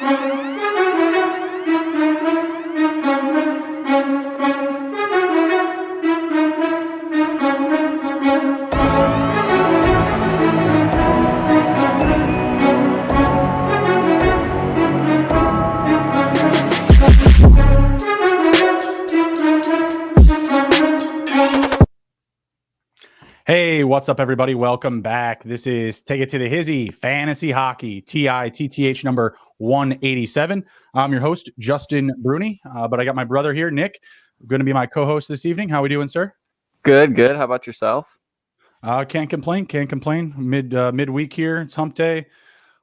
Hey, what's up, everybody? Welcome back. This is Take It to the Hizzy Fantasy Hockey TITTH number 187. I'm your host, Justin Bruni, but I got my brother here, Nick, going to be my co-host this evening. How we doing, sir? Good. How about yourself? Can't complain. Midweek here. It's hump day.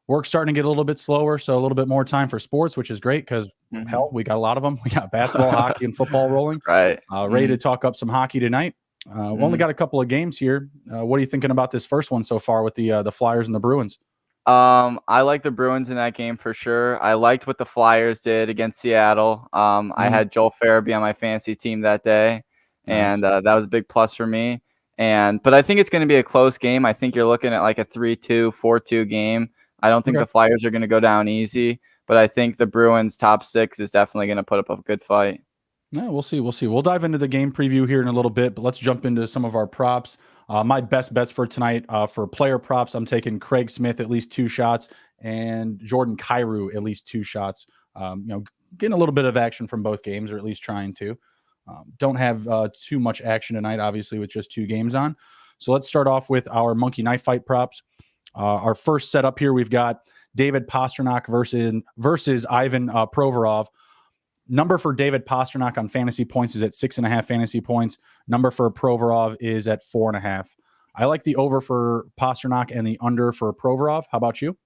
Work's starting to get a little bit slower, so a little bit more time for sports, which is great because, hell, we got a lot of them. We got basketball, hockey, and football rolling. Right. Ready to talk up some hockey tonight. We only got a couple of games here. What are you thinking about this first one so far with the Flyers and the Bruins? I like the Bruins in that game for sure. I liked what the Flyers did against Seattle. I had Joel Farabee on my fantasy team that day, and that was a big plus for me. But I think it's going to be a close game. I think you're looking at like a 3-2, 4-2 game. I don't think the Flyers are going to go down easy, but I think the Bruins top six is definitely going to put up a good fight. Yeah, we'll see. We'll dive into the game preview here in a little bit, but let's jump into some of our props. My best bets for tonight for player props, I'm taking Craig Smith at least 2 shots and Jordan Kyrou at least 2 shots. Getting a little bit of action from both games, or at least trying to. Don't have too much action tonight, obviously, with just 2 games on. So let's start off with our monkey knife fight props. Our first setup here, we've got David Pastrnak versus Ivan Provorov. Number for David Pastrnak on fantasy points is at 6.5 fantasy points. Number for Provorov is at 4.5. I like the over for Pastrnak and the under for Provorov. How about you?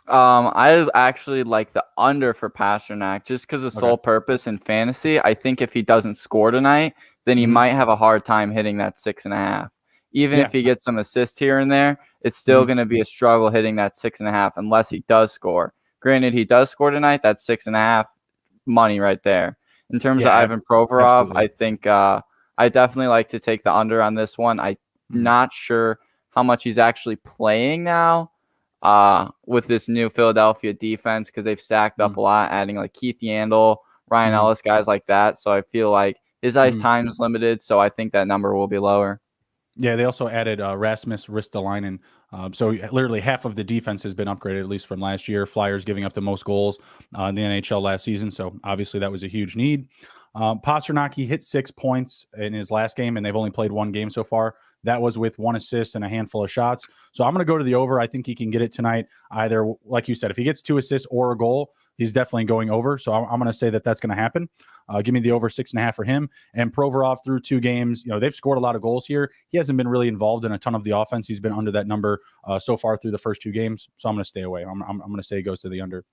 I actually like the under for Pastrnak just because of sole purpose in fantasy. I think if he doesn't score tonight, then he might have a hard time hitting that 6.5. Even if he gets some assists here and there, it's still going to be a struggle hitting that 6.5 unless he does score. Granted, he does score tonight. That's 6.5 money right there. In terms of Ivan Provorov, absolutely. I think I definitely like to take the under on this one. I'm not sure how much he's actually playing now with this new Philadelphia defense because they've stacked up a lot, adding like Keith Yandel, Ryan Ellis, guys like that. So I feel like his ice time is limited, so I think that number will be lower. Yeah, they also added Rasmus Ristolainen. So literally half of the defense has been upgraded, at least from last year. Flyers giving up the most goals in the NHL last season. So obviously that was a huge need. Pastrnak, he hit 6 points in his last game, and they've only played 1 game so far. That was with 1 assist and a handful of shots. So I'm going to go to the over. I think he can get it tonight. Either, like you said, if he gets 2 assists or a goal, he's definitely going over. So I'm going to say that that's going to happen. Give me the over 6.5 for him. And Provorov through 2 games, they've scored a lot of goals here. He hasn't been really involved in a ton of the offense. He's been under that number so far through the first 2 games. So I'm going to stay away. I'm going to say it goes to the under.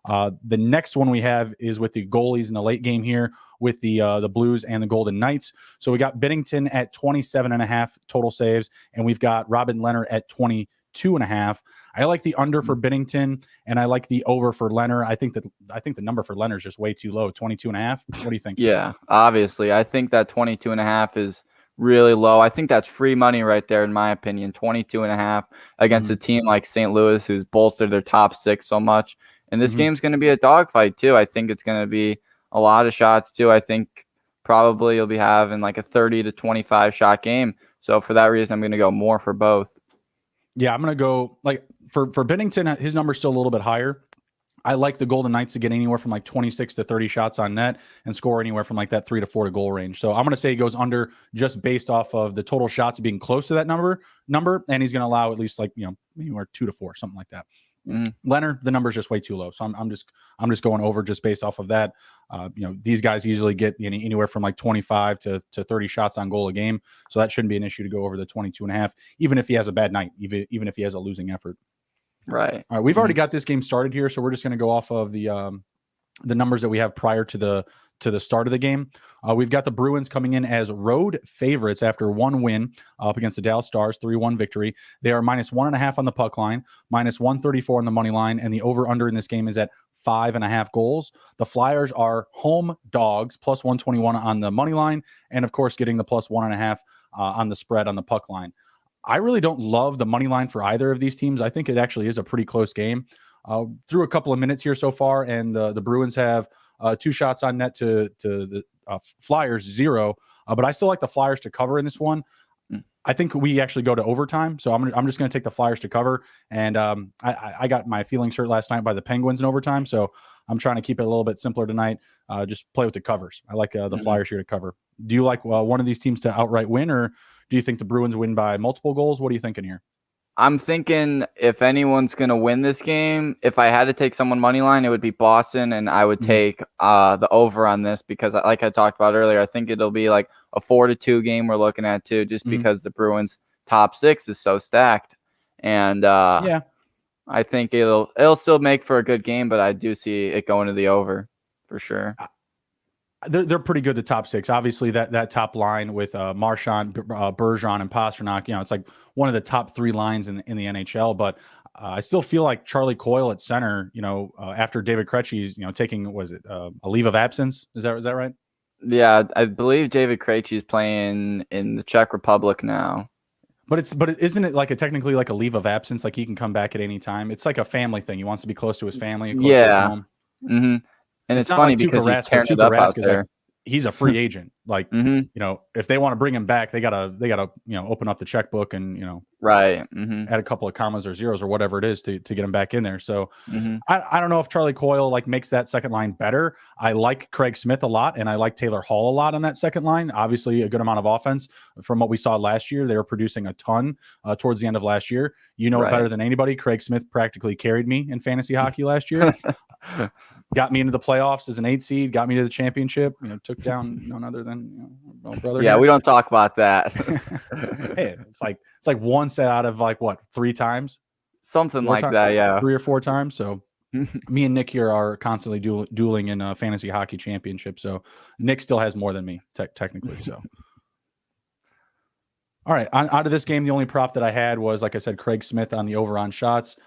The next one we have is with the goalies in the late game here with the Blues and the Golden Knights. So we got Binnington at 27.5 total saves, and we've got Robin Leonard at 22.5. I like the under for Binnington, and I like the over for Leonard. I think the number for Leonard is just way too low, 22.5. What do you think? Yeah, obviously, I think that 22.5 is really low. I think that's free money right there, in my opinion. 22.5 against a team like St. Louis, who's bolstered their top 6 so much. And this game's going to be a dogfight too. I think it's going to be a lot of shots too. I think probably you'll be having like a 30 to 25 shot game. So for that reason, I'm going to go more for both. Yeah, I'm going to go like for Binnington. His number's still a little bit higher. I like the Golden Knights to get anywhere from like 26 to 30 shots on net and score anywhere from like that 3 to 4 to goal range. So I'm going to say he goes under just based off of the total shots being close to that number, and he's going to allow at least like anywhere 2 to 4, something like that. Leonard, the number is just way too low, so I'm just going over just based off of that. These guys usually get anywhere from like 25 to 30 shots on goal a game, so that shouldn't be an issue to go over the 22.5, even if he has a bad night, even if he has a losing effort. Right. All right, we've already got this game started here, so we're just going to go off of the numbers that we have prior to the start of the game. We've got the Bruins coming in as road favorites after 1 win up against the Dallas Stars, 3-1 victory. They are -1.5 on the puck line, -134 on the money line, and the over-under in this game is at 5.5 goals. The Flyers are home dogs, +121 on the money line, and of course getting the +1.5 on the spread on the puck line. I really don't love the money line for either of these teams. I think it actually is a pretty close game. through a couple of minutes here so far, and the Bruins have 2 shots on net to the Flyers 0. But I still like the Flyers to cover in this one. I think we actually go to overtime, so I'm just going to take the Flyers to cover. And I got my feelings hurt last night by the Penguins in overtime, so I'm trying to keep it a little bit simpler tonight. Just play with the covers. I like the Flyers here to cover. Do you like one of these teams to outright win, or do you think the Bruins win by multiple goals? What are you thinking here? I'm thinking if anyone's going to win this game, if I had to take someone money line, it would be Boston, and I would take the over on this because, like I talked about earlier, I think it'll be like a 4-2 game we're looking at too, just because the Bruins' top 6 is so stacked. And I think it'll still make for a good game, but I do see it going to the over for sure. They're pretty good, the top 6. Obviously, that top line with Marchand, Bergeron, and Pastrnak, it's like one of the top 3 lines in the NHL. But I still feel like Charlie Coyle at center, after David Krejci's, taking, a leave of absence? Is that right? Yeah, I believe David Krejci's playing in the Czech Republic now. But isn't it technically like a leave of absence? Like he can come back at any time. It's like a family thing. He wants to be close to his family and close to his home. Mm-hmm. And it's funny because he's tearing it up out there. He's a free agent. If they want to bring him back, they gotta open up the checkbook and right, add a couple of commas or zeros or whatever it is to get him back in there. So I don't know if Charlie Coyle makes that second line better. I like Craig Smith a lot, and I like Taylor Hall a lot on that second line. Obviously, a good amount of offense from what we saw last year. They were producing a ton towards the end of last year. Right. Better than anybody. Craig Smith practically carried me in fantasy hockey last year. Got me into the playoffs as an 8 seed, got me to the championship, took down none other than my brother. Yeah, we don't talk about that. Hey, it's like once out of 3 times? Something like that, yeah. 3 or 4 times. So me and Nick here are constantly dueling in a fantasy hockey championship. So Nick still has more than me, technically. So all right, out of this game, the only prop that I had was, like I said, Craig Smith on the over on shots.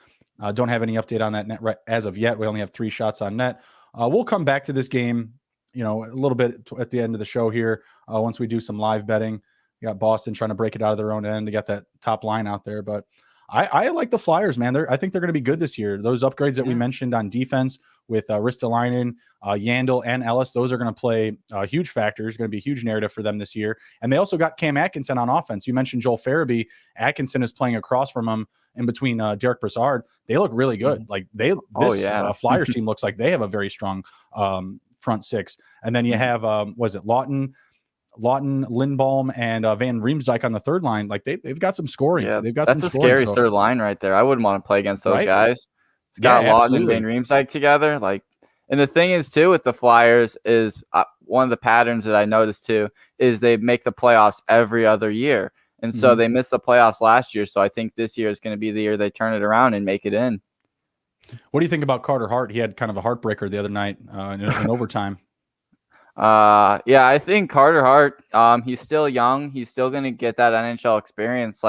Don't have any update on that net as of yet. We only have 3 shots on net. We'll come back to this game, a little bit at the end of the show here. Once we do some live betting, you got Boston trying to break it out of their own end to get that top line out there. But I like the Flyers, man. I think they're going to be good this year. Those upgrades that we mentioned on defense with Ristolainen, Yandel, and Ellis, those are going to play huge factors. Going to be a huge narrative for them this year. And they also got Cam Atkinson on offense. You mentioned Joel Farabee. Atkinson is playing across from him in between Derek Brassard. They look really good. Flyers team looks like they have a very strong front 6. And then you have Lawton, Lindbaum, and Van Riemsdyk on the third line. They've got some scoring. Yeah, that's a scary third line right there. I wouldn't want to play against those guys. Scott Lawton and Van Riemsdyk together. And the thing is too with the Flyers is one of the patterns that I noticed too is they make the playoffs every other year, and so they missed the playoffs last year. So I think this year is going to be the year they turn it around and make it in. What do you think about Carter Hart? He had kind of a heartbreaker the other night in overtime. Yeah, I think Carter Hart, he's still young. He's still going to get that NHL experience.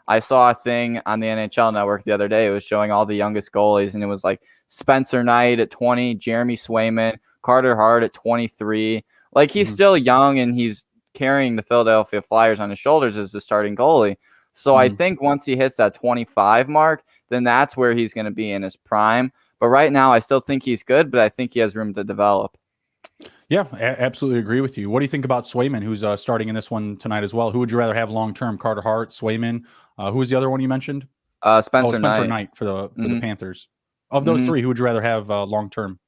I saw a thing on the NHL Network the other day. It was showing all the youngest goalies, and it was Spencer Knight at 20, Jeremy Swayman, Carter Hart at 23. He's still young, and he's carrying the Philadelphia Flyers on his shoulders as the starting goalie. So I think once he hits that 25 mark, then that's where he's going to be in his prime. But right now, I still think he's good, but I think he has room to develop. Yeah, absolutely agree with you. What do you think about Swayman, who's starting in this one tonight as well? Who would you rather have long-term, Carter Hart, Swayman? Who was the other one you mentioned? Spencer Knight for the Panthers. Of those 3, who would you rather have long-term?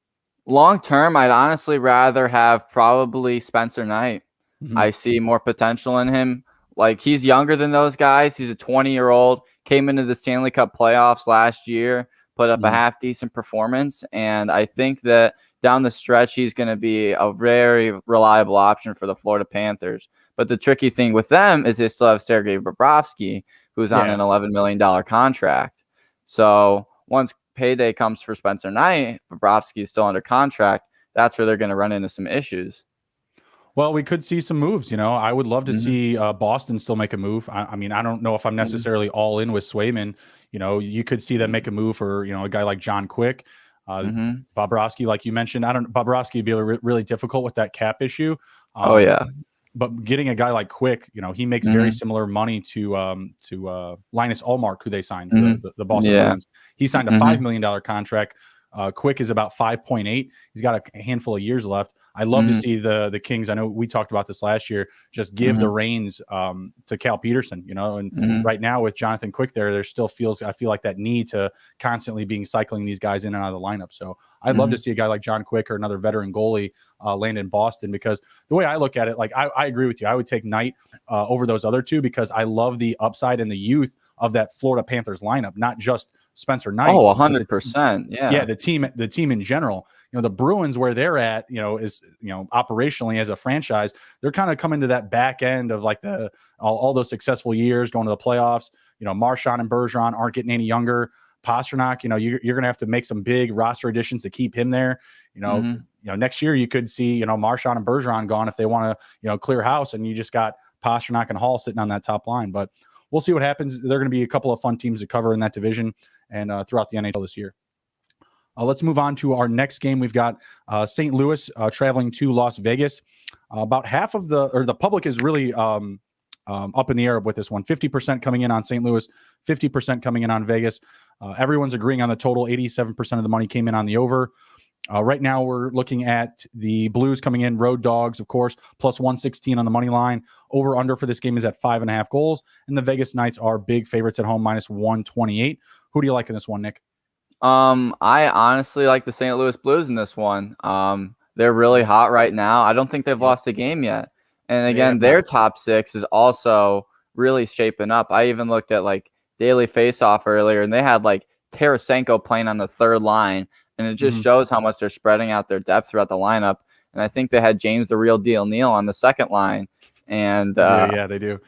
Long-term, I'd honestly rather have probably Spencer Knight. I see more potential in him. He's younger than those guys. He's a 20-year-old, came into the Stanley Cup playoffs last year, put up a half-decent performance, and I think that down the stretch, he's going to be a very reliable option for the Florida Panthers. But the tricky thing with them is they still have Sergei Bobrovsky, who's on an $11 million contract. So once payday comes for Spencer Knight, Bobrovsky is still under contract. That's where they're going to run into some issues. Well, we could see some moves. I would love to see Boston still make a move. I mean, I don't know if I'm necessarily all in with Swayman. You could see them make a move for, a guy like John Quick. Bobrovsky, like you mentioned, Bobrovsky would be really difficult with that cap issue. Yeah. but getting a guy like Quick, he makes very similar money to Linus Ullmark, who they signed, the Boston Bruins. He signed a $5 million contract. Quick is about 5.8. He's got a handful of years left. I'd love to see the Kings. I know we talked about this last year. Just give the reins to Cal Peterson, and right now with Jonathan Quick there still I feel like that need to constantly being cycling these guys in and out of the lineup. So I'd love to see a guy like John Quick or another veteran goalie land in Boston, because the way I look at it, like I agree with you. I would take Knight over those other two because I love the upside and the youth of that Florida Panthers lineup, not just Spencer Knight. Oh, 100%. Yeah. The team in general. The Bruins, where they're at, is operationally as a franchise, they're kind of coming to that back end of like all those successful years going to the playoffs. Marchand and Bergeron aren't getting any younger. Pastrnak, you're going to have to make some big roster additions to keep him there. Next year you could see, Marchand and Bergeron gone if they want to, clear house, and you just got Pastrnak and Hall sitting on that top line. But we'll see what happens. There are going to be a couple of fun teams to cover in that division and throughout the NHL this year. Let's move on to our next game. We've got St. Louis traveling to Las Vegas. About half of the public is really up in the air with this one. 50% coming in on St. Louis, 50% coming in on Vegas. Everyone's agreeing on the total. 87% of the money came in on the over. Right now, we're looking at the Blues coming in, road dogs, of course, plus 116 on the money line. Over under for this game is at 5.5 goals, and the Vegas Knights are big favorites at home, minus 128. Who do you like in this one, Nick? I honestly like the St. Louis Blues in this one. They're really hot right now. I don't think they've lost a game yet. And again, their top six is also really shaping up. I even looked at like daily faceoff earlier, and they had like Tarasenko playing on the third line. And it just shows how much they're spreading out their depth throughout the lineup. And I think they had James the Real Deal Neal on the second line. And yeah, they do.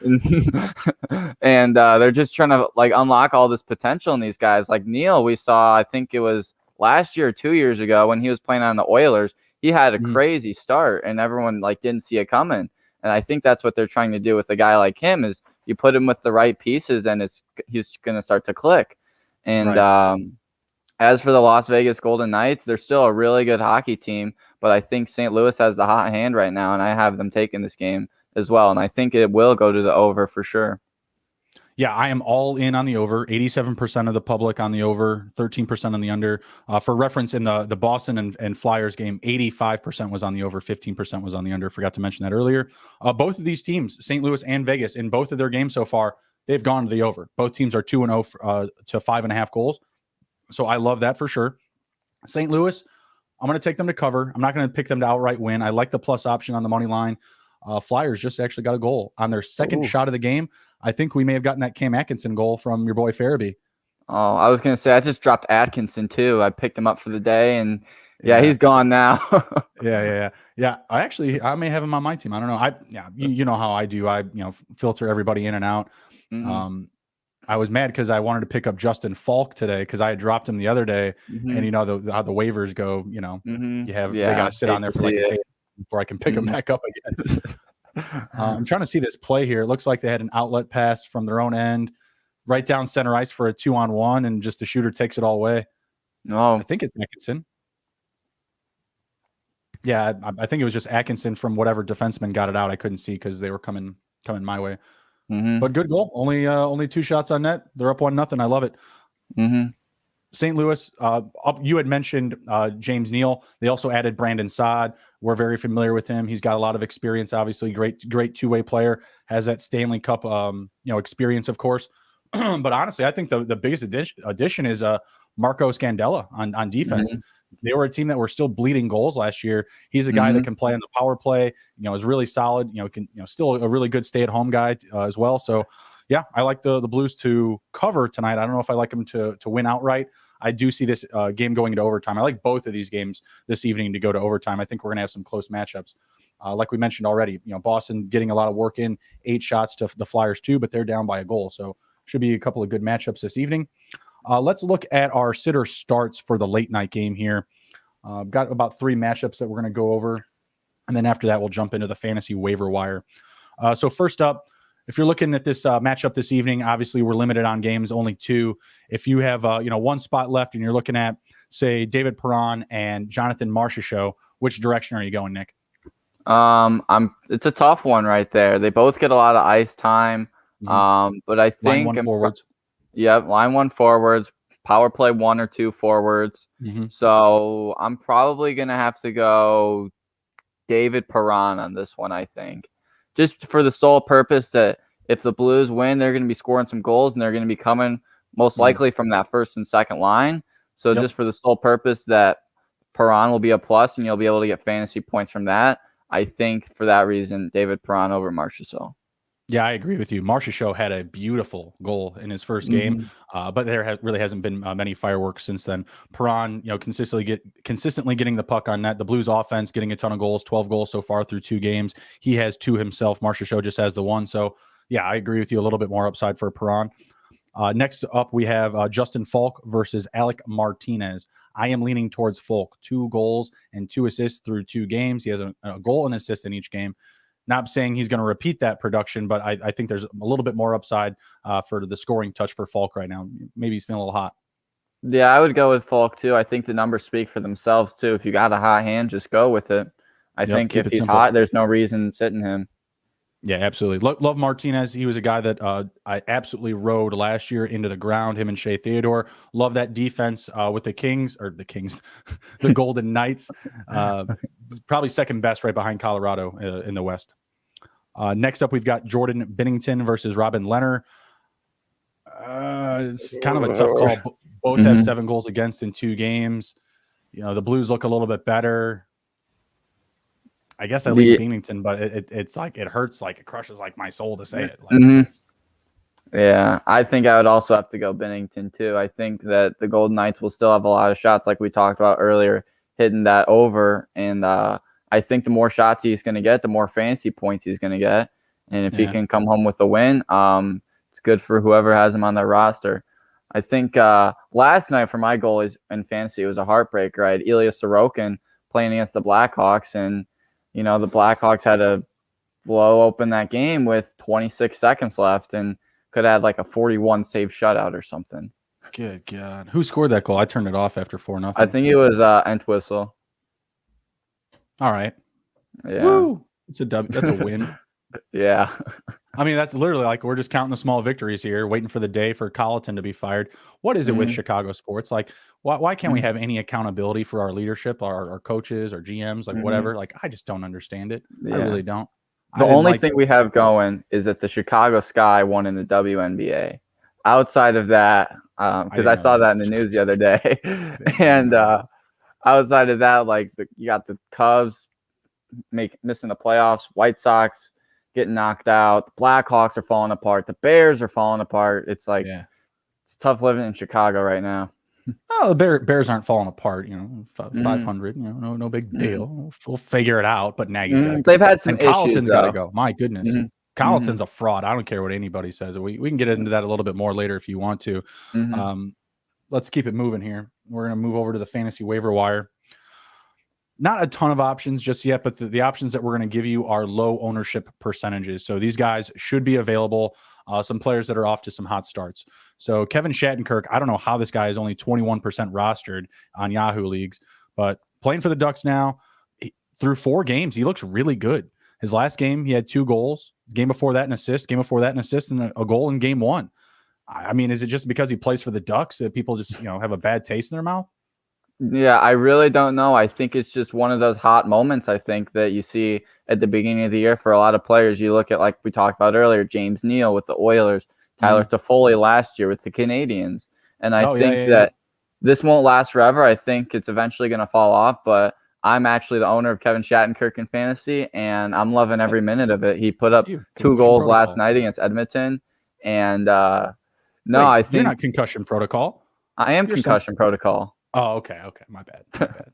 And they're just trying to like unlock all this potential in these guys. Like Neal, we saw, I think it was last year, 2 years ago, when he was playing on the Oilers, he had a crazy start, and everyone like didn't see it coming. And I think that's what they're trying to do with a guy like him, is you put him with the right pieces, and he's going to start to click. And as for the Las Vegas Golden Knights, they're still a really good hockey team, but I think St. Louis has the hot hand right now, and I have them taking this game as well. And I think it will go to the over for sure. Yeah, I am all in on the over. 87% of the public on the over, 13% on the under. For reference, in the Boston and Flyers game, 85% was on the over, 15% was on the under. Forgot to mention that earlier. Both of these teams, St. Louis and Vegas, in both of their games so far, they've gone to the over. Both teams are 2-0 to 5.5 goals. So I love that for sure. St. Louis, I'm going to take them to cover. I'm not going to pick them to outright win. I like the plus option on the money line. Flyers just actually got a goal on their second shot of the game. I think we may have gotten that Cam Atkinson goal from your boy Farabee. Oh, I was going to say, I just dropped Atkinson too. I picked him up for the day, and he's gone now. Yeah. I may have him on my team. I don't know. You know how I do. I filter everybody in and out. I was mad because I wanted to pick up Justin Falk today because I had dropped him the other day, and how the waivers go. They got to sit on there for like a day before I can pick them back up again. I'm trying to see this play here. It looks like they had an outlet pass from their own end, right down center ice for a 2-on-1, and just the shooter takes it all away. No, I think it's Atkinson. Yeah, I think it was just Atkinson from whatever defenseman got it out. I couldn't see because they were coming my way. But good goal. Only 2 shots on net. They're up 1-0. I love it. St. Louis, you had mentioned James Neal. They also added Brandon Saad. We're very familiar with him. He's got a lot of experience, obviously. Great two-way player. Has that Stanley Cup experience, of course. But honestly, I think the biggest addition is Marco Scandella on defense. They were a team that were still bleeding goals last year. He's a guy that can play on the power play, is really solid, still a really good stay-at-home guy as well. So, yeah, I like the Blues to cover tonight. I don't know if I like them to win outright. I do see this game going into overtime. I like both of these games this evening to go to overtime. I think we're going to have some close matchups. Like we mentioned already, Boston getting a lot of work in, 8 shots to the Flyers 2, but they're down by a goal. So should be a couple of good matchups this evening. Let's look at our sitter starts for the late night game here. Got about 3 matchups that we're going to go over. And then after that, we'll jump into the fantasy waiver wire. So first up, if you're looking at this matchup this evening, obviously we're limited on games, only 2. If you have 1 spot left and you're looking at, say, David Perron and Jonathan Marchessault, which direction are you going, Nick? It's a tough one right there. They both get a lot of ice time. But I Line think one forwards. line one forwards, power play 1 or 2 forwards. So I'm probably gonna have to go David Perron on this one, I think. Just for the sole purpose that if the Blues win, they're gonna be scoring some goals and they're gonna be coming most likely from that first and second line. So just for the sole purpose that Perron will be a plus and you'll be able to get fantasy points from that, I think for that reason, David Perron over Marchessault. Yeah, I agree with you. Marchessault had a beautiful goal in his first game, but there really hasn't been many fireworks since then. Perron, consistently getting the puck on net. The Blues offense getting a ton of goals, 12 goals so far through 2 games. He has 2 himself. Marchessault just has the 1. So, yeah, I agree with you. A little bit more upside for Perron. Next up, we have Justin Falk versus Alec Martinez. I am leaning towards Falk. 2 goals and 2 assists through 2 games. He has a goal and assist in each game. Not saying he's going to repeat that production, but I think there's a little bit more upside for the scoring touch for Falk right now. Maybe he's feeling a little hot. Yeah, I would go with Falk too. I think the numbers speak for themselves too. If you got a hot hand, just go with it. I think if he's simple. Hot, there's no reason sitting him. Yeah, absolutely. Love Martinez. He was a guy that I absolutely rode last year into the ground, him and Shea Theodore. Love that defense with the the Golden Knights. Probably second best right behind Colorado in the West. Next up, we've got Jordan Binnington versus Robin Leonard. It's kind of a tough call. Both have 7 goals against in 2 games. The Blues look a little bit better. I guess I leave Binnington, but it's like it hurts, like it crushes like my soul to say it. Yeah, I think I would also have to go Binnington too. I think that the Golden Knights will still have a lot of shots, like we talked about earlier, hitting that over. And I think the more shots he's going to get, the more fantasy points he's going to get. And if he can come home with a win, it's good for whoever has him on their roster. I think last night for my goalies in fantasy, it was a heartbreaker. I had Ilya Sorokin playing against the Blackhawks, and the Blackhawks had to blow open that game with 26 seconds left and could have had like a 41 save shutout or something. Good God. Who scored that goal? I turned it off after 4-0. I think it was Entwistle. All right. Yeah. Woo! It's a W. That's a win. Yeah. I mean, that's literally like we're just counting the small victories here, waiting for the day for Colleton to be fired. What is it with Chicago sports? Like, why can't we have any accountability for our leadership, our coaches, our GMs, like whatever? Like, I just don't understand it. I really don't. The only thing we have going is that the Chicago Sky won in the WNBA. Outside of that, because I saw that in the news the other day, and outside of that, like you got the Cubs missing the playoffs, White Sox getting knocked out, the Blackhawks are falling apart, the Bears are falling apart. It's like it's tough living in Chicago right now. Oh, the Bears aren't falling apart. 500. No big deal. We'll figure it out. But Nagy's got to go. They've had some and issues. Colleton's got to go. My goodness, Colleton's a fraud. I don't care what anybody says. We can get into that a little bit more later if you want to. Let's keep it moving here. We're going to move over to the fantasy waiver wire. Not a ton of options just yet, but the options that we're going to give you are low ownership percentages. So these guys should be available. Some players that are off to some hot starts. So Kevin Shattenkirk, I don't know how this guy is only 21% rostered on Yahoo leagues, but playing for the Ducks now, through 4 games, he looks really good. His last game, he had 2 goals. Game before that, an assist. Game before that, an assist, and a goal in game 1. I mean, is it just because he plays for the Ducks that people just have a bad taste in their mouth? Yeah, I really don't know. I think it's just one of those hot moments, I think, that you see at the beginning of the year for a lot of players. You look at, like we talked about earlier, James Neal with the Oilers, Tyler Toffoli last year with the Canadians. And I think that this won't last forever. I think it's eventually going to fall off, but I'm actually the owner of Kevin Shattenkirk in fantasy, and I'm loving every minute of it. He put up 2 goals last night against Edmonton. And I think you're not concussion protocol. I am concussion protocol. Oh, okay. My bad.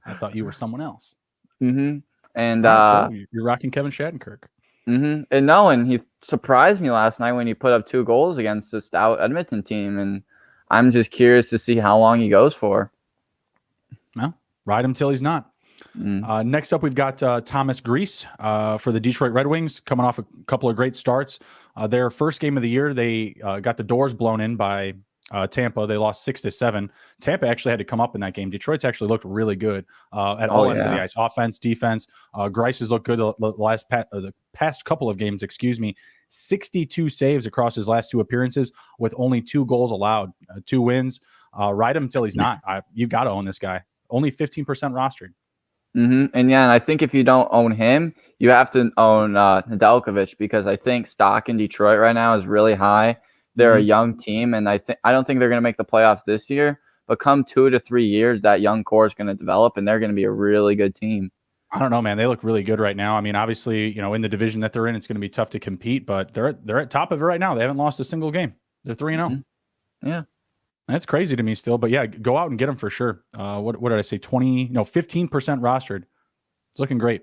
I thought you were someone else. And so you're rocking Kevin Shattenkirk. And he surprised me last night when he put up 2 goals against the stout Edmonton team, and I'm just curious to see how long he goes for. Well, ride him till he's not. Next up, we've got Thomas Greiss for the Detroit Red Wings, coming off a couple of great starts. Their first game of the year, they got the doors blown in by Tampa. They lost 6-7. Tampa actually had to come up in that game. Detroit's actually looked really good at all ends of the ice, offense, defense. Grice has looked good the past couple of games. 62 saves across his last 2 appearances with only 2 goals allowed, 2 wins. Ride him until he's not. You got to own this guy. Only 15% rostered. And I think if you don't own him, you have to own Nedeljkovic, because I think stock in Detroit right now is really high. They're a young team, and I don't think they're going to make the playoffs this year. But come 2 to 3 years, that young core is going to develop, and they're going to be a really good team. I don't know, man. They look really good right now. I mean, obviously, in the division that they're in, it's going to be tough to compete, but they're at top of it right now. They haven't lost a single game. They're 3-0. Yeah. That's crazy to me still, but yeah, go out and get them for sure. What did I say? 15% rostered. It's looking great.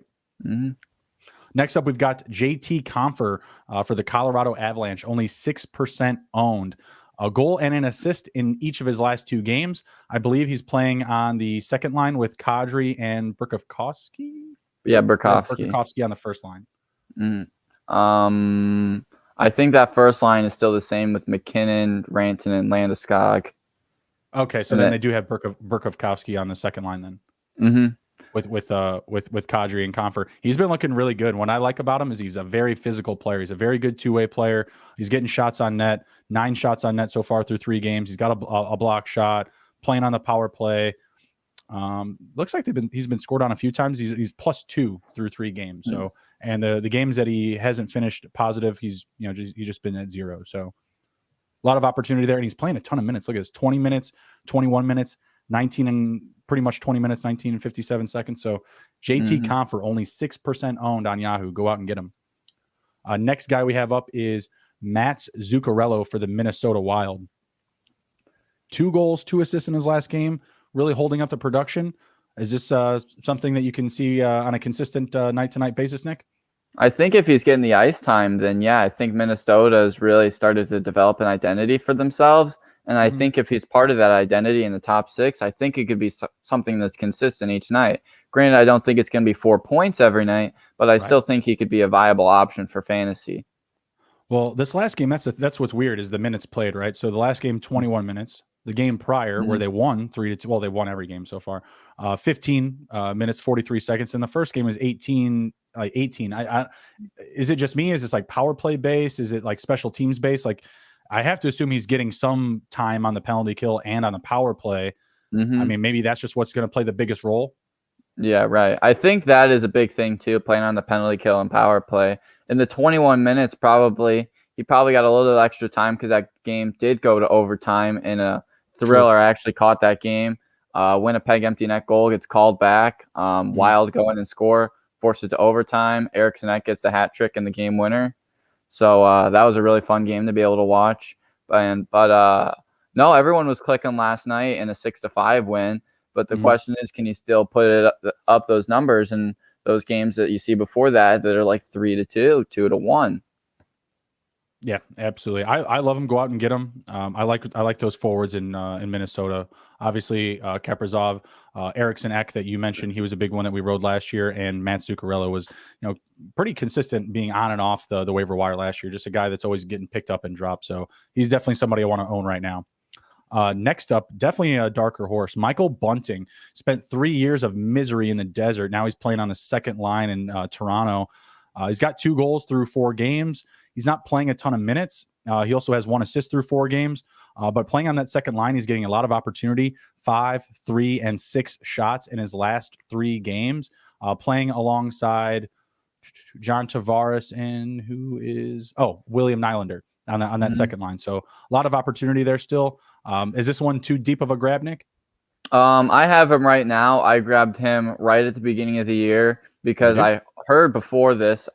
Next up, we've got JT Compher for the Colorado Avalanche, only 6% owned. A goal and an assist in each of his last 2 games. I believe he's playing on the second line with Kadri and Burakovsky. Yeah, Burakovsky. Burakovsky on the first line. I think that first line is still the same with McKinnon, Rantanen, and Landeskog. Okay, so then they do have Burakovsky on the second line then. With Kadri and Compher. He's been looking really good. What I like about him is he's a very physical player. He's a very good 2-way player. He's getting shots on net, 9 shots on net so far through 3 games. He's got a block shot, playing on the power play. Looks like he's been scored on a few times. He's +2 through 3 games. So, and the games that he hasn't finished positive, he's just been at 0. So a lot of opportunity there, and he's playing a ton of minutes. Look at this: 20 minutes, 21 minutes, 19 and pretty much 20 minutes, 19 and 57 seconds. So JT Compher, only 6% owned on Yahoo. Go out and get him. Next guy we have up is Mats Zuccarello for the Minnesota Wild. 2 goals, 2 assists in his last game, really holding up the production. Is this something that you can see on a consistent night-to-night basis, Nick? I think if he's getting the ice time, then yeah, I think Minnesota has really started to develop an identity for themselves. And I think if he's part of that identity in the top 6, I think it could be something that's consistent each night. Granted, I don't think it's going to be 4 points every night, but I still think he could be a viable option for fantasy. Well, this last game, that's what's weird, is the minutes played, right? So the last game, 21 minutes. The game prior, where they won 3-2. Well, they won every game so far. 15 minutes, 43 seconds. And the first game was 18. Is it just me? Is this like power play base? Is it like special teams base? Like, I have to assume he's getting some time on the penalty kill and on the power play. I mean, maybe that's just what's going to play the biggest role. Yeah, right. I think that is a big thing too, playing on the penalty kill and power play. In the 21 minutes, he probably got a little bit extra time because that game did go to overtime in a thriller. I actually caught that game. Winnipeg empty net goal gets called back. Wild go in and score, force it to overtime. Eriksson gets the hat trick and the game winner. So that was a really fun game to be able to watch. But no, everyone was clicking last night in a 6-5 win. But the question is, can you still put up those numbers in those games that you see before that are like 3-2, 2-1? Yeah, absolutely. I love him. Go out and get him. I like those forwards in Minnesota. Obviously, Kaprizov, Eriksson Ek that you mentioned, he was a big one that we rode last year, and Matt Zuccarello was pretty consistent being on and off the waiver wire last year. Just a guy that's always getting picked up and dropped. So he's definitely somebody I want to own right now. Next up, definitely a darker horse. Michael Bunting spent 3 years of misery in the desert. Now he's playing on the second line in Toronto. He's got 2 goals through 4 games. He's not playing a ton of minutes. He also has 1 assist through 4 games. But playing on that second line, he's getting a lot of opportunity. 5, 3, and 6 shots in his last 3 games. Playing alongside John Tavares and William Nylander on that second line. So a lot of opportunity there still. Is this one too deep of a grab, Nick? I have him right now. I grabbed him right at the beginning of the year because I heard before this,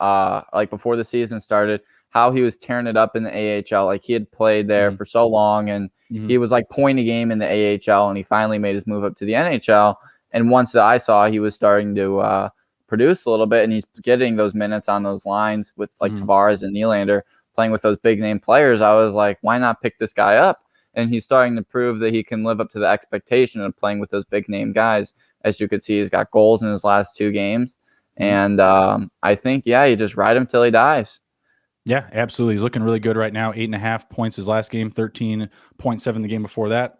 before the season started, how he was tearing it up in the AHL. Like, he had played there for so long, and he was like point a game in the AHL, and he finally made his move up to the NHL. And once that I saw he was starting to produce a little bit, and he's getting those minutes on those lines with Tavares and Nylander playing with those big name players, I was like, why not pick this guy up? And he's starting to prove that he can live up to the expectation of playing with those big name guys. As you could see, he's got goals in his last 2 games. And I think, you just ride him till he dies. Yeah, absolutely. He's looking really good right now. 8.5 points his last game, 13.7 the game before that,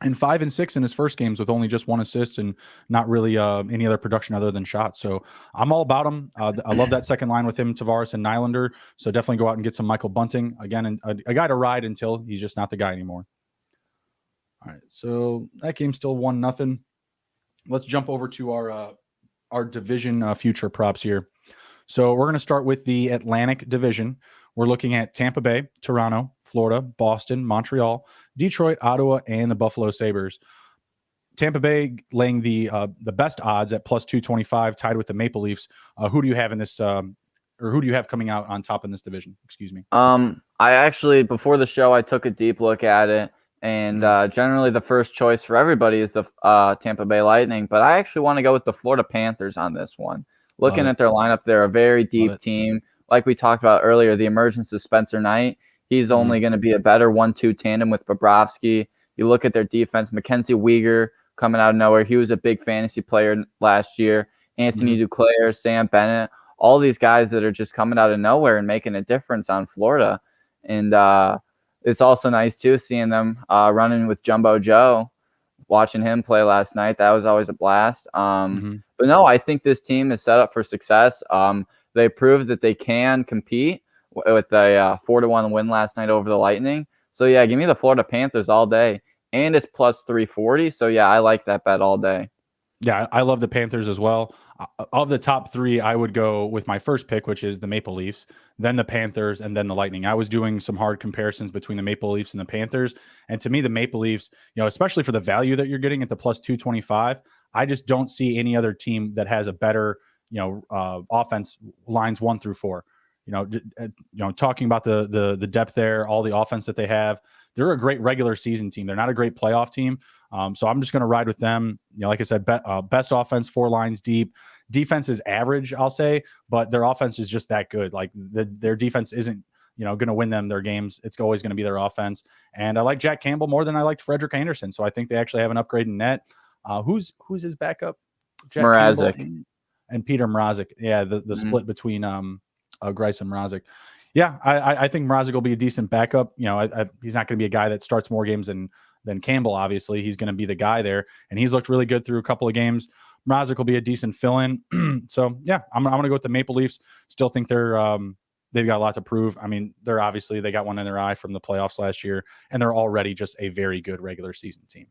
and 5 and 6 in his first games with only just 1 assist and not really any other production other than shots. So I'm all about him. I love that second line with him, Tavares and Nylander. So definitely go out and get some Michael Bunting again, and a guy to ride until he's just not the guy anymore. All right, so that game's still 1-0. Let's jump over to our division future props here. So we're going to start with the Atlantic Division. We're looking at Tampa Bay, Toronto, Florida, Boston, Montreal, Detroit, Ottawa, and the Buffalo Sabres. Tampa Bay laying the best odds at plus 225, tied with the Maple Leafs. Who do you have in this, or who do you have coming out on top in this division? Excuse me. I actually, before the show, I took a deep look at it, and generally the first choice for everybody is the Tampa Bay Lightning, but I actually want to go with the Florida Panthers on this one. Looking at their lineup, they're a very deep team. Like we talked about earlier, the emergence of Spencer Knight, he's only going to be a better 1-2 tandem with Bobrovsky. You look at their defense, Mackenzie Weegar coming out of nowhere. He was a big fantasy player last year. Anthony Duclair, Sam Bennett, all these guys that are just coming out of nowhere and making a difference on Florida. And it's also nice, too, seeing them running with Jumbo Joe. Watching him play last night, that was always a blast. But no, I think this team is set up for success. They proved that they can compete with a 4-1 win last night over the Lightning. So, yeah, give me the Florida Panthers all day. And it's plus 340. So, yeah, I like that bet all day. Yeah, I love the Panthers as well. Of the top 3, I would go with my first pick, which is the Maple Leafs, then the Panthers, and then the Lightning. I was doing some hard comparisons between the Maple Leafs and the Panthers. And to me, the Maple Leafs, especially for the value that you're getting at the plus 225, I just don't see any other team that has a better, offense lines 1 through 4. Talking about the depth there, all the offense that they have, they're a great regular season team. They're not a great playoff team. So I'm just going to ride with them. Like I said, best offense, 4 lines deep. Defense is average, I'll say, but their offense is just that good. Like their defense isn't, going to win them their games. It's always going to be their offense. And I like Jack Campbell more than I liked Frederik Andersen. So I think they actually have an upgrade in net. Who's his backup? Jack Mrazek and Peter Mrazek. Yeah, the split between Grice and Mrazek. Yeah, I think Mrazek will be a decent backup. He's not going to be a guy that starts more games than Campbell. Obviously, he's going to be the guy there, and he's looked really good through a couple of games. Mrazek will be a decent fill-in. So yeah, I'm going to go with the Maple Leafs. Still think they've got a lot to prove. I mean, they got one in their eye from the playoffs last year, and they're already just a very good regular season team.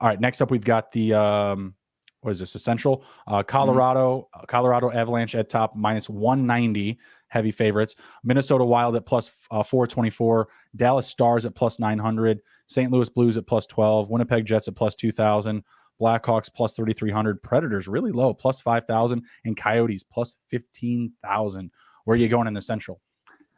All right, next up we've got the what is this? Essential Colorado Avalanche at top minus 190. Heavy favorites. Minnesota Wild at plus 424. Dallas Stars at plus 900. St. Louis Blues at plus 12. Winnipeg Jets at plus 2,000. Blackhawks plus 3,300. Predators really low, plus 5,000. And Coyotes plus 15,000. Where are you going in the Central?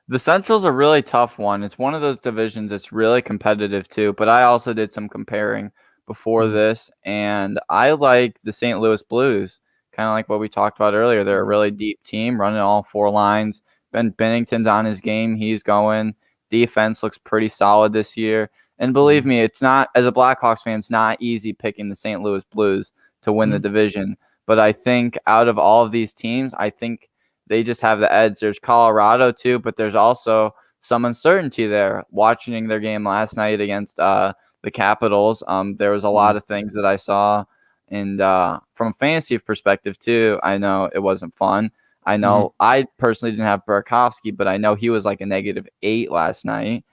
The Central's a really tough one. It's one of those divisions that's really competitive too, but I also did some comparing before this, and I like the St. Louis Blues. Kind of like what we talked about earlier. They're a really deep team running all 4 lines. Ben Binnington's on his game. He's going. Defense looks pretty solid this year. And believe me, it's not, as a Blackhawks fan, it's not easy picking the St. Louis Blues to win the division. But I think out of all of these teams, I think they just have the edge. There's Colorado too, but there's also some uncertainty there. Watching their game last night against the Capitals, there was a lot of things that I saw. And from a fantasy perspective, too, I know it wasn't fun. I know I personally didn't have Burakovsky, but I know he was like a -8 last night.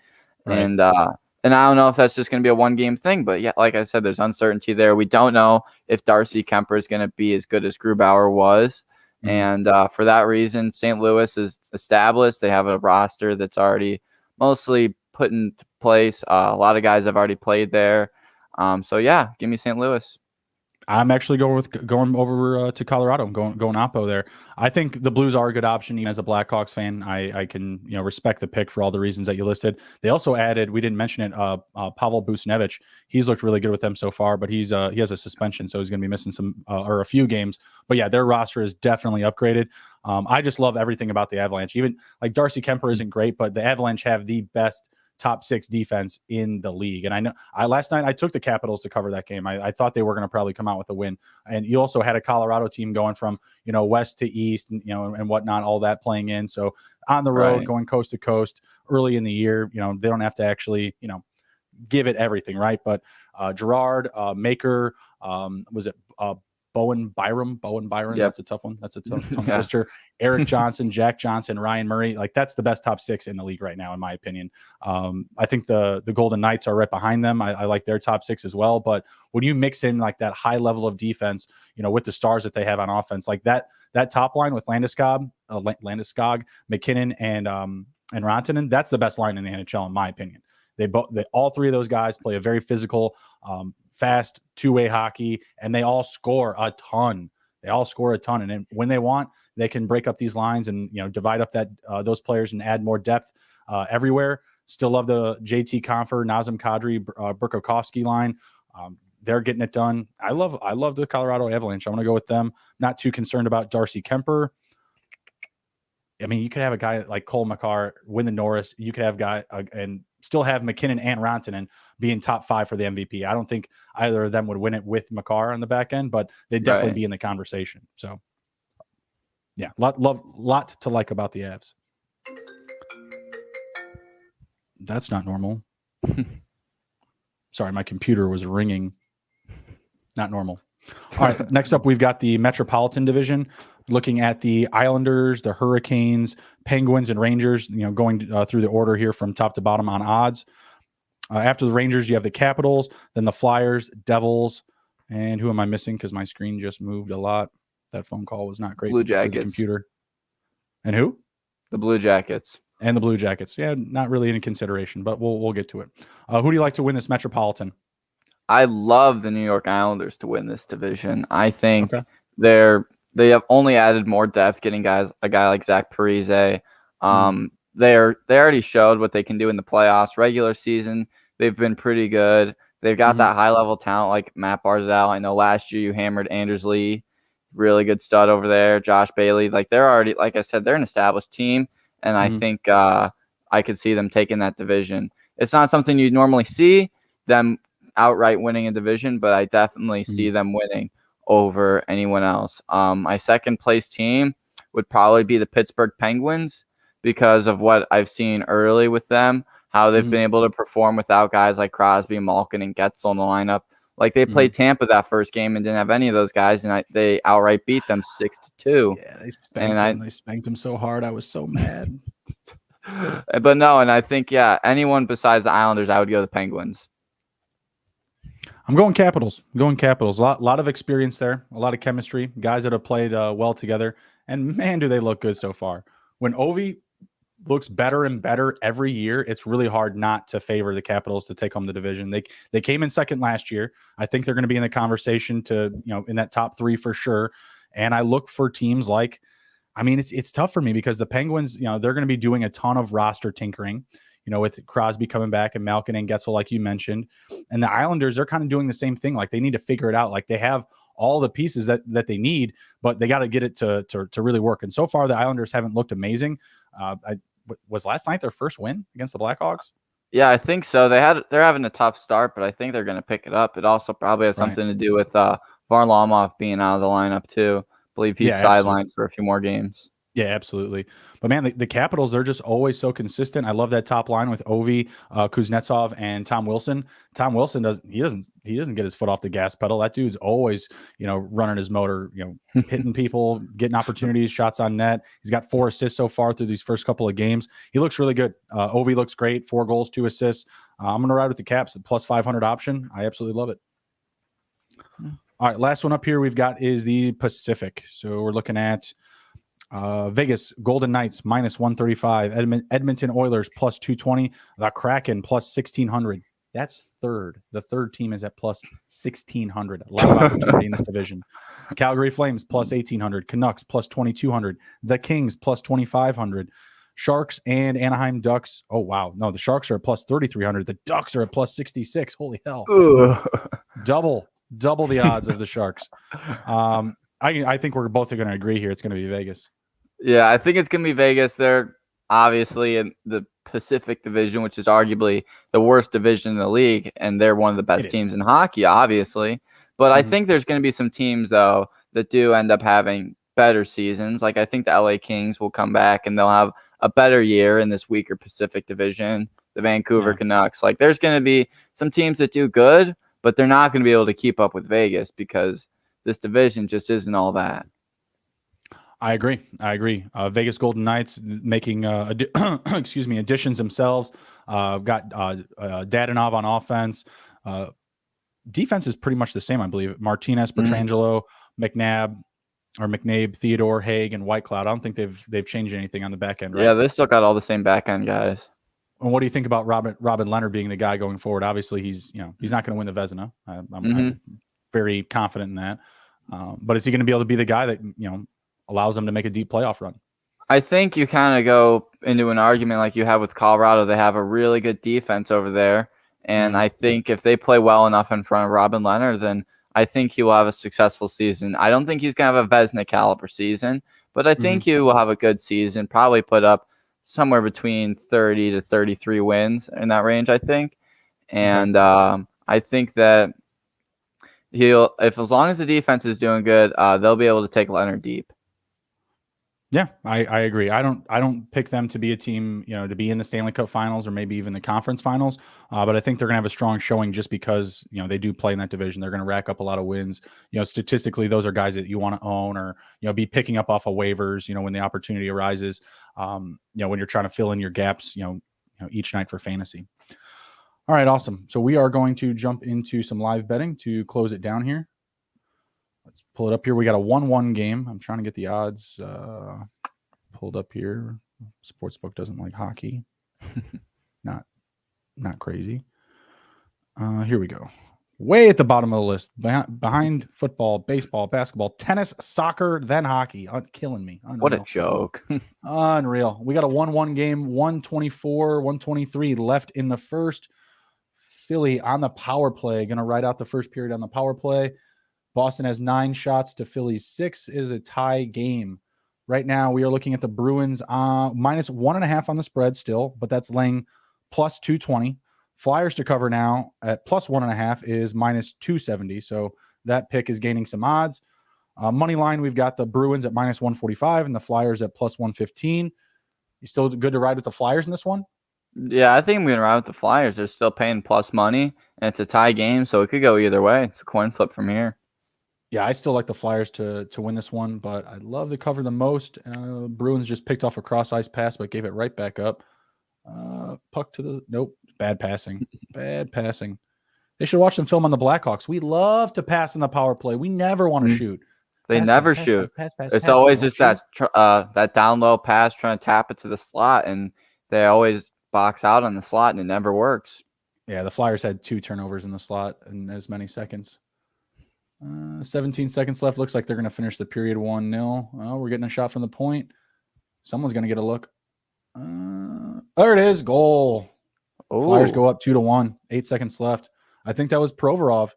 Right. And I don't know if that's just going to be a one-game thing. But, yeah, like I said, there's uncertainty there. We don't know if Darcy Kemper is going to be as good as Grubauer was. And for that reason, St. Louis is established. They have a roster that's already mostly put in place. A lot of guys have already played there. So, yeah, give me St. Louis. I'm actually going over to Colorado. I'm going Oppo there. I think the Blues are a good option. Even as a Blackhawks fan, I can respect the pick for all the reasons that you listed. They also added, we didn't mention it, Pavel Bushnevich. He's looked really good with them so far, but he has a suspension, so he's going to be missing some or a few games. But yeah, their roster is definitely upgraded. I just love everything about the Avalanche. Even like Darcy Kemper isn't great, but the Avalanche have the best top 6 defense in the league. And I know last night I took the Capitals to cover that game. I thought they were going to probably come out with a win. And you also had a Colorado team going from, west to east and, and whatnot, all that playing in. So on the road, going coast to coast early in the year, they don't have to actually, give it everything, right? But Gerard, Maker, was it Bowen Byram? Yep. That's a tough one. That's a tongue twister. Eric Johnson, Jack Johnson, Ryan Murray. Like, that's the best top 6 in the league right now, in my opinion. I think the Golden Knights are right behind them. I like their top 6 as well. But when you mix in like that high level of defense, with the stars that they have on offense, like that top line with Landeskog, McKinnon, and Rantanen, that's the best line in the NHL, in my opinion. All 3 of those guys play a very physical, fast two-way hockey, and they all score a ton. And then when they want, they can break up these lines and divide up those players and add more depth everywhere. Still love the JT Compher, Nazem Kadri, Burakovsky line. They're getting it done. I love the Colorado Avalanche. I'm going to go with them. Not too concerned about Darcy Kemper. I mean, you could have a guy like Cole Makar win the Norris. You could have and still have McKinnon and Rantanen being top 5 for the MVP. I don't think either of them would win it with Makar on the back end, but they'd definitely be in the conversation. So, yeah, lot to like about the Avs. That's not normal. Sorry, my computer was ringing. Not normal. All right, next up, we've got the Metropolitan Division, looking at the Islanders, the Hurricanes, Penguins, and Rangers, going through the order here from top to bottom on odds. After the Rangers, you have the Capitals, then the Flyers, Devils, and who am I missing? Because my screen just moved a lot. That phone call was not great. Blue Jackets. For the computer. And who? The Blue Jackets. And the Blue Jackets. Yeah, not really in consideration, but we'll get to it. Who do you like to win this Metropolitan? I love the New York Islanders to win this division. I think they have only added more depth, getting a guy like Zach Parise. They already showed what they can do in the playoffs. Regular season, they've been pretty good. They've got that high level talent like Matt Barzal. I know last year you hammered Anders Lee, really good stud over there. Josh Bailey, like they're already, like I said, they're an established team, and I think I could see them taking that division. It's not something you normally see them outright winning a division, but I definitely see them winning over anyone else. My second place team would probably be the Pittsburgh Penguins because of what I've seen early with them, how they've been able to perform without guys like Crosby, Malkin, and Getzel in the lineup. Like they played Tampa that first game and didn't have any of those guys, and they outright beat them 6-2. Yeah, they spanked them. They spanked them so hard. I was so mad. But no, and I think anyone besides the Islanders, I would go the Penguins. I'm going Capitals. A lot of experience there, a lot of chemistry, guys that have played well together, and man, do they look good so far. When Ovi looks better and better every year, it's really hard not to favor the Capitals to take home the division. They came in second last year. I think they're going to be in the conversation to, in that top 3 for sure. And I look for teams like, I mean, it's tough for me because the Penguins, they're going to be doing a ton of roster tinkering, with Crosby coming back and Malkin and Getzel, like you mentioned. And the Islanders, they're kind of doing the same thing. Like they need to figure it out. Like they have all the pieces that they need, but they got to get it to really work. And so far, the Islanders haven't looked amazing. Was last night their first win against the Blackhawks? Yeah, I think so. They're having a tough start, but I think they're going to pick it up. It also probably has something to do with Varlamov being out of the lineup too. I believe he's sidelined for a few more games. Yeah, absolutely. But man, the Capitals, they're just always so consistent. I love that top line with Ovi, Kuznetsov, and Tom Wilson. Tom Wilson doesn't get his foot off the gas pedal. That dude's always, running his motor, hitting people, getting opportunities, shots on net. He's got 4 assists so far through these first couple of games. He looks really good. Ovi looks great. 4 goals, 2 assists. I'm going to ride with the Caps at plus 500 option. I absolutely love it. All right, last one up here we've got is the Pacific. So we're looking at Vegas Golden Knights minus 135, Edmonton Oilers plus 220, the Kraken plus 1600. That's third. The third team is at plus 1600. A lot of opportunity in this division. Calgary Flames plus 1800, Canucks plus 2200, the Kings plus 2500, Sharks and Anaheim Ducks. Oh wow, no, the Sharks are at plus 3300. The Ducks are at plus 66. Holy hell! Double the odds of the Sharks. I think we're both going to agree here. It's going to be Vegas. Yeah, I think it's going to be Vegas. They're obviously in the Pacific Division, which is arguably the worst division in the league, and they're one of the best teams in hockey, obviously. But I think there's going to be some teams, though, that do end up having better seasons. Like, I think the LA Kings will come back, and they'll have a better year in this weaker Pacific Division. The Vancouver Canucks. Like, there's going to be some teams that do good, but they're not going to be able to keep up with Vegas because this division just isn't all that. I agree. Vegas Golden Knights making additions themselves. Got Dadonov on offense. Defense is pretty much the same, I believe. Martinez, Pietrangelo, McNabb, Theodore, Haig, and Whitecloud. I don't think they've changed anything on the back end, right? Yeah, they still got all the same back end guys. And what do you think about Robin Leonard being the guy going forward? Obviously, he's not going to win the Vezina. I'm very confident in that. But is he going to be able to be the guy that allows them to make a deep playoff run? I think you kind of go into an argument like you have with Colorado. They have a really good defense over there, and I think if they play well enough in front of Robin Leonard, then I think he will have a successful season. I don't think he's going to have a Vezina caliber season, but I think he will have a good season. Probably put up somewhere between 30 to 33 wins in that range, I think. And I think that as long as the defense is doing good, they'll be able to take Leonard deep. Yeah, I agree. I don't pick them to be a team, to be in the Stanley Cup Finals or maybe even the conference finals. But I think they're going to have a strong showing just because, they do play in that division. They're going to rack up a lot of wins. Statistically, those are guys that you want to own or, be picking up off of waivers, when the opportunity arises, when you're trying to fill in your gaps, each night for fantasy. All right, awesome. So we are going to jump into some live betting to close it down here. Let's pull it up here. We got a 1-1 game. I'm trying to get the odds pulled up here. Sportsbook doesn't like hockey. Not crazy. Here we go. Way at the bottom of the list. Behind football, baseball, basketball, tennis, soccer, then hockey. Killing me. Unreal. What a joke. Unreal. We got a 1-1 game. 124, 123 left in the first. Philly on the power play. Going to ride out the first period on the power play. Boston has 9 shots to Philly's 6. It is a tie game. Right now, we are looking at the Bruins minus 1.5 on the spread still, but that's laying plus 220. Flyers to cover now at plus 1.5 is minus 270. So that pick is gaining some odds. Money line, we've got the Bruins at minus 145 and the Flyers at plus 115. You still good to ride with the Flyers in this one? Yeah, I think I'm going to ride with the Flyers. They're still paying plus money, and it's a tie game, so it could go either way. It's a coin flip from here. Yeah, I still like the Flyers to win this one, but I'd love to cover the most. Bruins just picked off a cross-ice pass, but gave it right back up. Puck to the – nope, bad passing. Bad passing. They should watch some film on the Blackhawks. We love to pass in the power play. We never want to shoot. They never shoot. It's always just that down low pass trying to tap it to the slot, and they always box out on the slot, and it never works. Yeah, the Flyers had 2 turnovers in the slot in as many seconds. 17 seconds left. Looks like they're going to finish the period 1-0. Oh, we're getting a shot from the point. Someone's going to get a look. There it is. Goal. Ooh. Flyers go up 2-1. 8 seconds left. I think that was Provorov.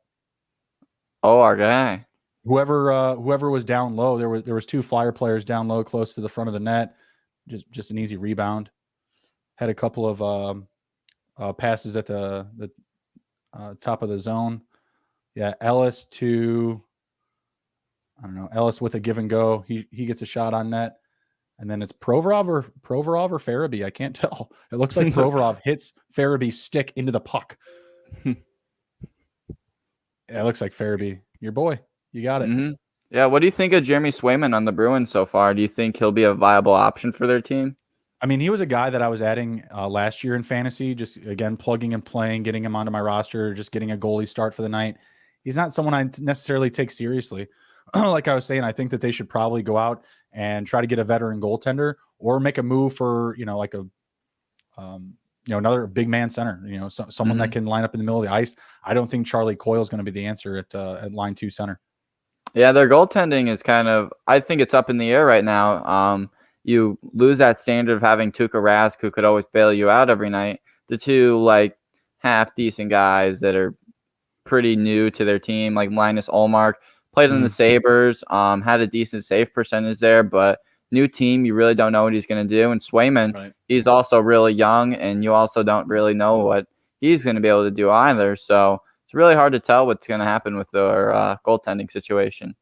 Oh, our guy. Whoever was down low. There was 2 Flyer players down low, close to the front of the net. Just an easy rebound. Had a couple of passes at the top of the zone. Yeah, Ellis with a give and go. He gets a shot on net. And then it's Provorov or Farabee. I can't tell. It looks like Provorov hits Farabee's stick into the puck. Yeah, it looks like Farabee. Your boy. You got it. Mm-hmm. Yeah, what do you think of Jeremy Swayman on the Bruins so far? Do you think he'll be a viable option for their team? I mean, he was a guy that I was adding last year in fantasy, just, again, plugging and playing, getting him onto my roster, just getting a goalie start for the night. He's not someone I necessarily take seriously. Like I was saying, I think that they should probably go out and try to get a veteran goaltender or make a move for, another big man center, someone that can line up in the middle of the ice. I don't think Charlie Coyle is going to be the answer at line 2 center. Yeah, their goaltending is I think it's up in the air right now. You lose that standard of having Tuukka Rask, who could always bail you out every night. The 2 half decent guys that are pretty new to their team, like Linus Ullmark, played in the Sabres, had a decent save percentage there, but new team. You really don't know what he's going to do. And Swayman, he's also really young, and you also don't really know what he's going to be able to do either. So it's really hard to tell what's going to happen with their goaltending situation.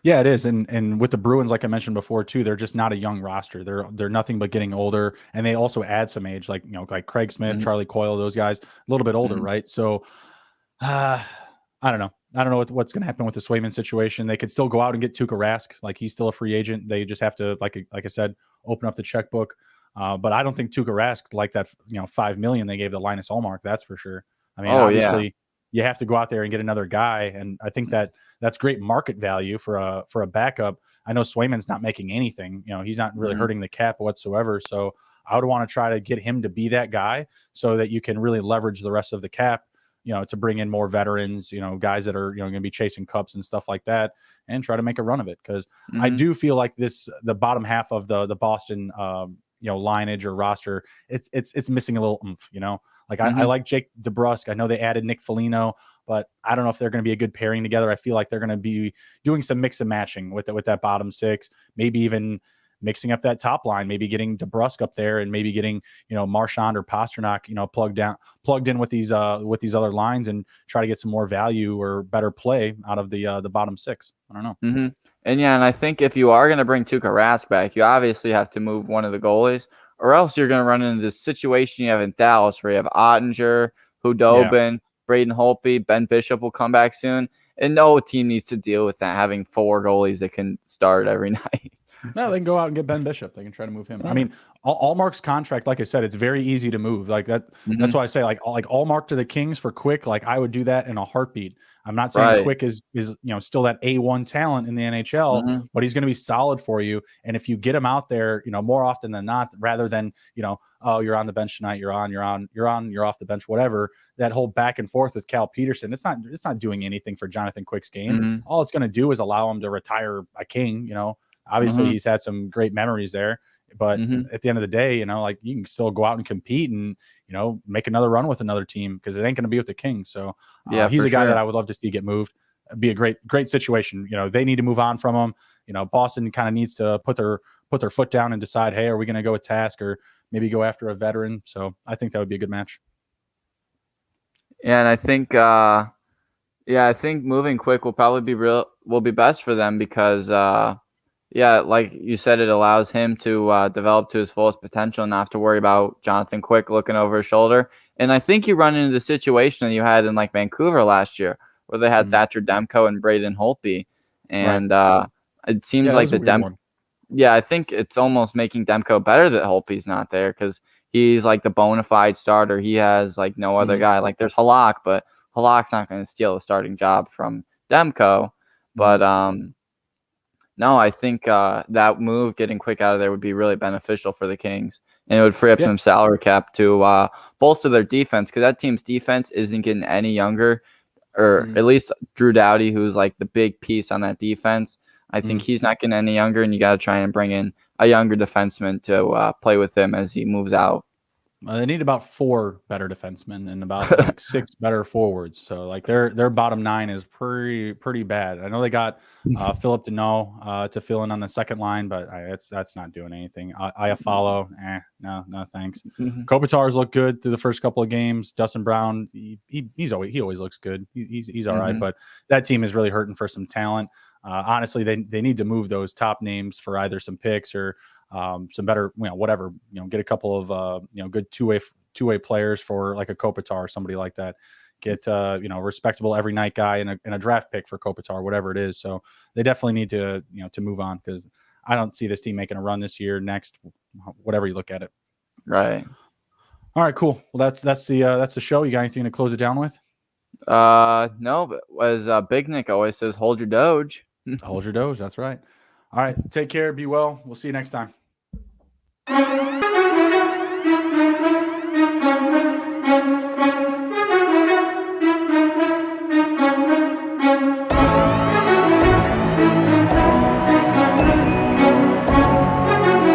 Yeah, it is, and with the Bruins, like I mentioned before too, they're just not a young roster. They're nothing but getting older, and they also add some age, like like Craig Smith, Charlie Coyle, those guys, a little bit older, right? So, I don't know. I don't know what's going to happen with the Swayman situation. They could still go out and get Tuukka Rask, like he's still a free agent. They just have to, like I said, open up the checkbook. But I don't think Tuukka Rask like that. $5 million they gave to Linus Ullmark. That's for sure. I mean, obviously, you have to go out there and get another guy, and I think that's great market value for a backup. I know Swayman's not making anything. He's not really hurting the cap whatsoever. So I would want to try to get him to be that guy so that you can really leverage the rest of the cap, to bring in more veterans, guys that are, going to be chasing cups and stuff like that, and try to make a run of it. Because I do feel like the bottom half of the Boston, lineage or roster, it's missing a little oomph, Like I like Jake DeBrusk. I know they added Nick Foligno, but I don't know if they're going to be a good pairing together. I feel like they're going to be doing some mix and matching with that bottom six, maybe even mixing up that top line, maybe getting DeBrusk up there and maybe getting, Marchand or Pasternak, plugged in with these other lines and try to get some more value or better play out of the bottom six. I don't know. And I think if you are going to bring Tuukka Rask back, you obviously have to move one of the goalies, or else you're going to run into this situation you have in Dallas where you have Ottinger, Hudobin, Braden Holtby, Ben Bishop will come back soon, and no team needs to deal with that, having 4 goalies that can start every night. No, they can go out and get Ben Bishop. They can try to move him. I mean, Allmark's contract, like I said, it's very easy to move. Like that. That's why I say like Allmark to the Kings for Quick. Like I would do that in a heartbeat. I'm not saying Quick is still that A1 talent in the NHL, but he's going to be solid for you. And if you get him out there, more often than not, rather than oh, you're on the bench tonight, you're off the bench, whatever. That whole back and forth with Cal Peterson, it's not doing anything for Jonathan Quick's game. All it's going to do is allow him to retire a King. Obviously, he's had some great memories there, but at the end of the day, like you can still go out and compete and make another run with another team because it ain't going to be with the Kings. So he's a guy that I would love to see get moved. It'd be a great situation. They need to move on from him. Boston kind of needs to put their foot down and decide, hey, are we going to go with Task or maybe go after a veteran? So I think that would be a good match. Yeah, and I think I think moving Quick will probably be best for them because like you said, it allows him to develop to his fullest potential and not have to worry about Jonathan Quick looking over his shoulder. And I think you run into the situation that you had in like Vancouver last year where they had Thatcher Demko and Braden Holtby. And it seems like I think it's almost making Demko better that Holtby's not there because he's like the bona fide starter. He has like no other guy. Like there's Halak, but Halak's not going to steal a starting job from Demko. But no, I think that move, getting Quick out of there, would be really beneficial for the Kings. And it would free up some salary cap to bolster their defense because that team's defense isn't getting any younger, or at least Drew Doughty, who's like the big piece on that defense. I think he's not getting any younger, and you got to try and bring in a younger defenseman to play with him as he moves out. They need about 4 better defensemen and about like 6 better forwards. So like their bottom 9 is pretty bad. I know they got Philip Deneau to fill in on the second line, but that's not doing anything. Iafallo, no thanks. Kopitar's looked good through the first couple of games. Dustin Brown, he always looks good. He's all right, but that team is really hurting for some talent. Honestly, they need to move those top names for either some picks or some better, whatever, get a couple of, good two-way players for like a Kopitar or somebody like that. Get, respectable every night guy and a draft pick for Kopitar, whatever it is. So they definitely need to, to move on because I don't see this team making a run this year, next, whatever you look at it. Right. All right, cool. Well, that's the show. You got anything to close it down with? No, but as Big Nick always says, hold your doge. Hold your doge. That's right. All right. Take care. Be well. We'll see you next time.